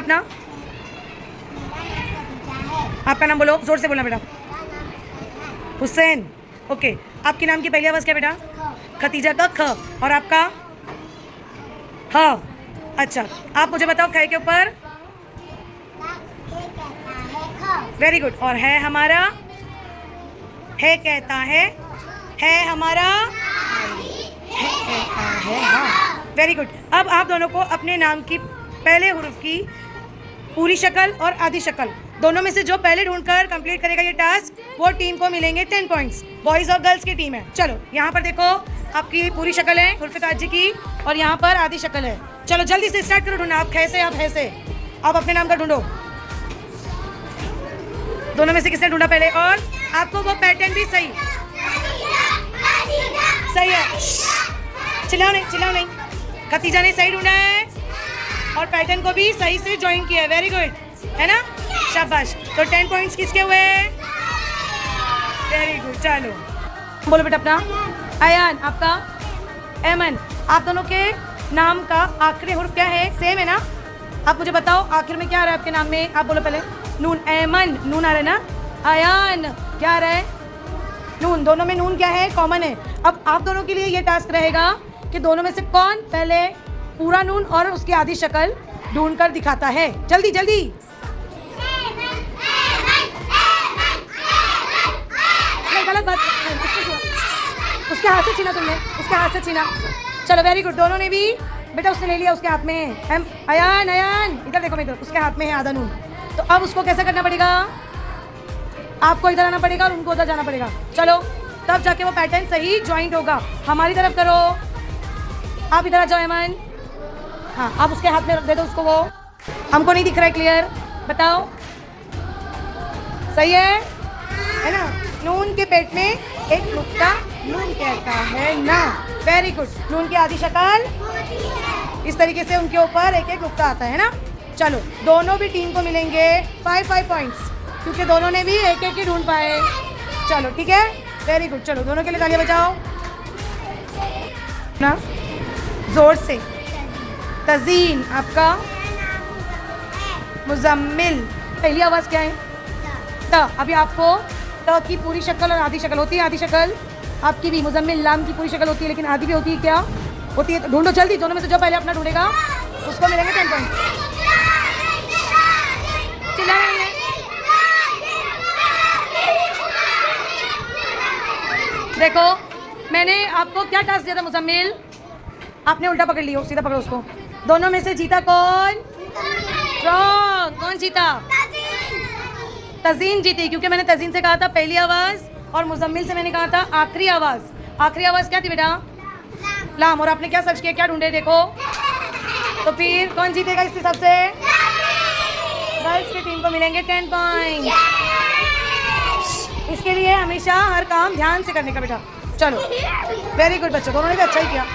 अपना? आपका नाम बोलो, जोर से बोलना बेटा। हुसैन। ओके, आपके नाम की पहली आवाज़ क्या बेटा? खतीजा का ख। और आपका? हाँ। अच्छा, आप मुझे बताओ ख के ऊपर? Very good. और है हमारा? है कहता है हमारा? है कहता है, हाँ। Very good. अब आप दोनों को अपने नाम की पहले हुर्फ की पूरी शक्ल और आधी शक्ल दोनों में से जो पहले ढूंढकर कंप्लीट करेगा ये टास्क, वो टीम को मिलेंगे 10 पॉइंट्स। बॉयज और गर्ल्स की टीम है। चलो यहाँ पर देखो, आपकी पूरी शक्ल है उर्फ ताजी की, और यहाँ पर आधी शक्ल है। चलो जल्दी से स्टार्ट करो ढूंढना। आप कैसे, आप ऐसे, आप अपने नाम का ढूंढो। दोनों में से किसने ढूंढा पहले? और आपको वो पैटर्न भी सही है। चिल्लाओ नहीं। खतीजा ने सही ढूंढा है और पैटर्न को भी सही से ज्वाइन किया है। वेरी गुड, है ना? शाबाश। तो 10 पॉइंट्स किसके हुए? Very good. चलो बोलो बेटा अपना। अयान। आपका? एमन। आप दोनों के नाम का आखिरी हुर्फ क्या है? सेम है ना? आप मुझे बताओ आखिर में क्या आ रहा है आपके नाम में? आप बोलो पहले। नून। एमन, नून आ रहा है ना? अयान क्या आ रहा है? नून। दोनों में नून क्या है? कॉमन है। अब आप दोनों के लिए ये टास्क रहेगा कि दोनों में से कौन पहले पूरा नून और उसकी आधी शक्ल ढूंढकर दिखाता है। जल्दी जल्दी। गलत बात, उसके हाथ से छीना तुमने, उसके हाथ से छीना। चलो वेरी गुड। दोनों ने भी बेटा, उसने ले लिया, उसके हाथ में है। अयान इधर देखो, इधर उसके हाथ में है आधा नून। तो अब उसको कैसे करना पड़ेगा? आपको इधर आना पड़ेगा और उनको उधर जाना पड़ेगा। चलो, तब जाके वो पैटर्न सही ज्वाइंट होगा। हमारी तरफ करो, आप इधर आ जाओ अमन। हाँ, आप उसके हाथ में रख दे दो उसको। वो हमको नहीं दिख रहा है क्लियर, बताओ। सही है ना? नून के पेट में एक नुक्ता नून कहता है ना। Very good. नून की आधी शक्ल इस तरीके से उनके ऊपर एक एक नुक्ता आता है ना। चलो, दोनों भी टीम को मिलेंगे 5 पॉइंट्स, क्योंकि दोनों ने भी एक एक ही ढूंढ पाए। चलो ठीक है, वेरी गुड। चलो दोनों के लिए तालियां बजाओ ना, जोर से। तजीन। आपका? मुजम्मिल। पहली आवाज़ क्या है? त। अभी आपको त की पूरी शक्ल और आधी शक्ल होती है। आधी शक्ल आपकी भी मुजम्मिल लाम की पूरी शक्ल होती है, लेकिन आधी भी होती है। क्या होती है? ढूंढो जल्दी। दोनों में से जो पहले अपना ढूंढेगा उसको मिलेंगे 10 पॉइंट्स। चिल्ला रही है। देखो, मैंने आपको क्या टास्क दिया था मुजम्मिल? आपने उल्टा पकड़ लिया, सीधा पकड़ो उसको। दोनों में से जीता कौन? कौन जीता? तजीन जीती, क्योंकि मैंने तजीन से कहा था पहली आवाज़ और मुजम्मिल से मैंने कहा था आखिरी आवाज़। आखिरी आवाज़ क्या थी बेटा? लाम। और आपने क्या सर्च किया, क्या ढूंढे? देखो, तो फिर कौन जीतेगा इस हिसाब से? गर्ल्स की टीम को मिलेंगे 10 पॉइंट। इसके लिए हमेशा हर काम ध्यान से करने का बेटा। चलो वेरी गुड बच्चों, दोनों ने भी अच्छा ही किया।